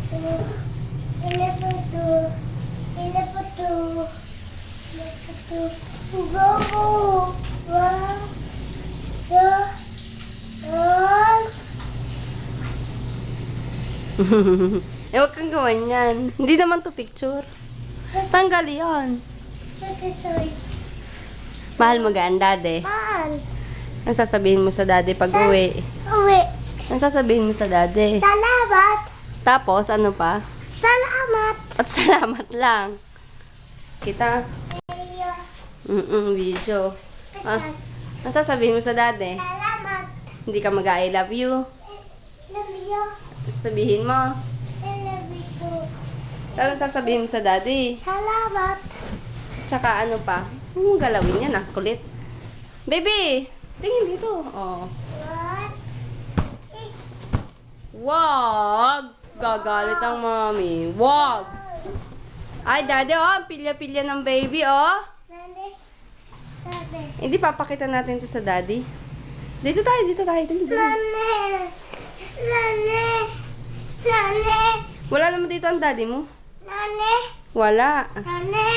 Eh, huwag kang gawan yan. Hindi naman to picture. Tanggal yan. Mahal mo gaan, daddy? Mahal. Ang sasabihin mo sa daddy pag uwi? Uwi. Ang sasabihin mo sa daddy? Salamat. Tapos, ano pa? Salamat. At salamat lang. Kita. Video. Ah, ang sasabihin mo sa daddy? Salamat. Hindi ka mag-I love you. Love you. Sabihin mo. I love you too. Anong sasabihin mo sa daddy? Salamat. Tsaka ano pa? Anong galawin yan ah? Kulit. Baby! Tingin dito. Oh. What? Wag! Gagalit ang mami. Wag! Ay, daddy, oh. Pilya-pilya ng baby, oh. Nani? Nani? Hindi, papakita natin to sa daddy. Dito tayo, dito tayo. Dito. Nani? Nani? Nani? Wala naman dito ang daddy mo. Nani? Wala. Nani?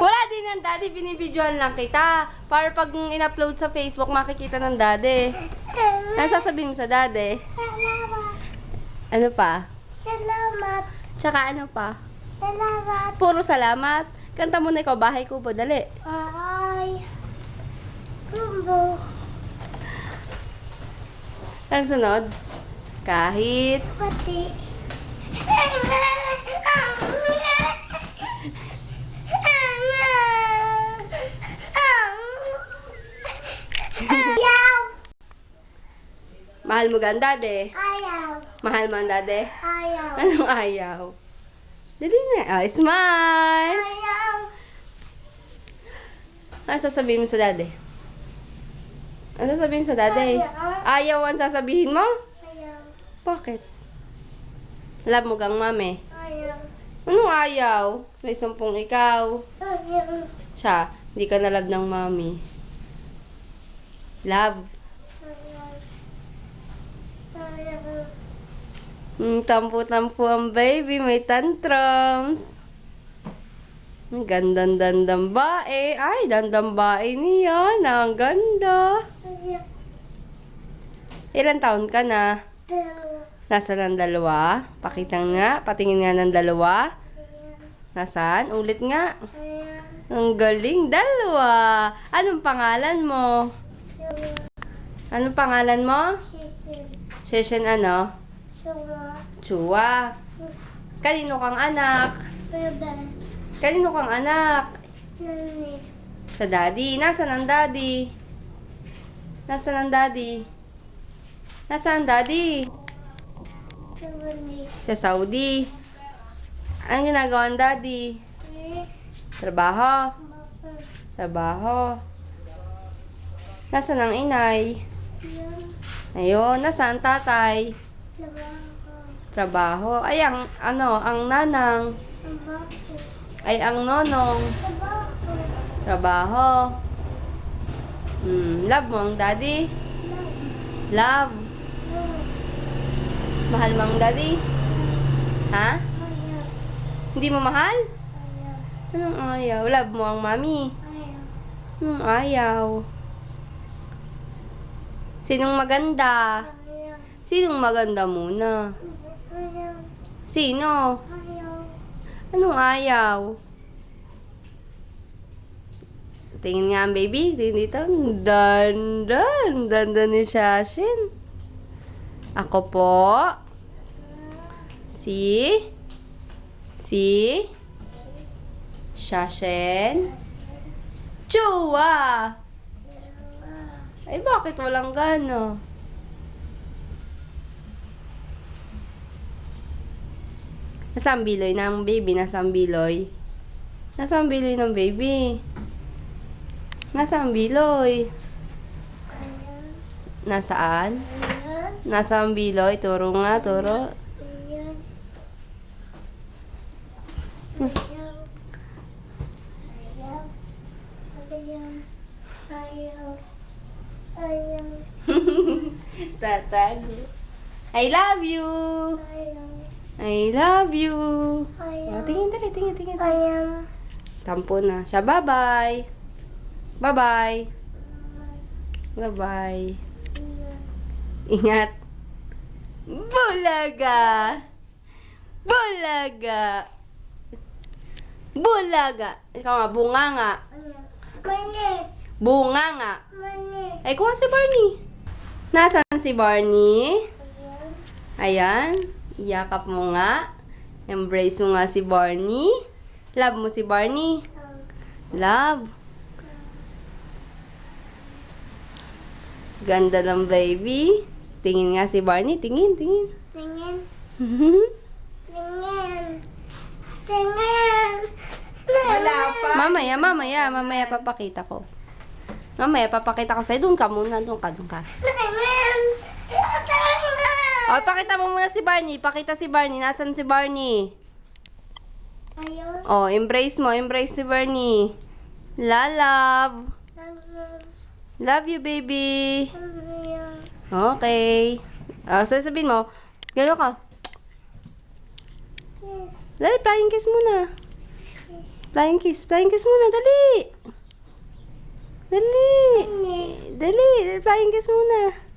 Wala din ang daddy. Binibidyohan lang kita. Para pag in-upload sa Facebook, makikita ng daddy. Ano sasabihin mo sa daddy? Salamat. Ano pa? Salamat. Tsaka ano pa? Salamat. Puro salamat. Kanta mo na ikaw, bahay ko po, dali. Ay. Kumbo. Ano sunod? Kahit. Pati. Ayaw. Mahal mo ga ang daddy? Ayaw. Mahal mo ang daddy? Ayaw. Anong ayaw? Dali na. Ah, smile! Ayaw. Ano sasabihin mo sa daddy? Ano sasabihin sa daddy? Ayaw ang sasabihin mo? Ayaw. Bakit? Love mo gang mami. Ayaw. Anong ayaw? May 10 ikaw. Ayaw. Siya, hindi ka na love ng mami. Love. Tampo-tampo ang baby. May tantrums. Ang gandang-dandang bae. Ay, dandang bae niya. Ang ganda. Ilan taon ka na? Nasa ng dalawa? Pakitang nga. Patingin nga ng dalawa. Nasaan? Ulit nga. Ang galing. Dalawa. Anong pangalan mo? Anong pangalan mo? Session ano? Chua. Kanino kang anak? Kanino kang anak? Sa daddy. Nasaan ang daddy? Nasaan ang daddy? Nasaan ang daddy? Sa Saudi. Anong ginagawa ng daddy? Trabaho. Trabaho. Nasaan ang inay? Ayun. Nasaan tatay? Trabaho. Ay, ang ano, ang nanang. Ay, ang nonong. Trabaho. Love mo ang daddy? Love. Mahal mo ang daddy? Ha? Hindi mo mahal? Anong ayaw? Love mo ang mami? Anong ayaw? Sinong maganda? Sinong maganda muna? Sino? Anong ayaw? Tingin nga ang baby. Tingin dito. Dandan. Dandan ni Shashin. Ako po. Si Shashin. Chua. Ay, bakit walang gano? Nasaan biloy ng baby? Nasaan biloy? Nasaan biloy ng baby? Nasaan biloy? Nasaan? Nasaan biloy? Turo nga, turo. Tatago. I love you. Ayaw. I love you. Ayaw. Oh, tingin, dali, tingin. Ayaw. Tampo na. Siya, bye-bye. Bye-bye. Bye-bye. Ingat. Bulaga. Bulaga. Bulaga. Ikaw nga, bunga nga. Mani. Bunga nga. Mani. Ay, kuha si Barney. Nasaan si Barney? Ayaw. Ayan. Iyakap mo nga. Embrace mo nga si Barney. Love mo si Barney. Love. Ganda ng baby. Tingin nga si Barney. Tingin. Tingin. Tingin. Tingin. Wala pa. Mamaya papakita ko. Mamaya papakita ko sa'yo. Doon ka muna. Doon ka. Tingin. Tingin. O, pakita mo muna si Barney. Pakita si Barney. Nasaan si Barney? Ayaw. Oh, embrace mo. Embrace si Barney. Love. Love you, baby. Ayaw. Okay. Sasabihin mo, gano'n ka. Kiss. Dali, flying kiss muna. Kiss. Flying kiss. Flying kiss muna. Dali. Dali. Mani. Dali. Flying kiss muna.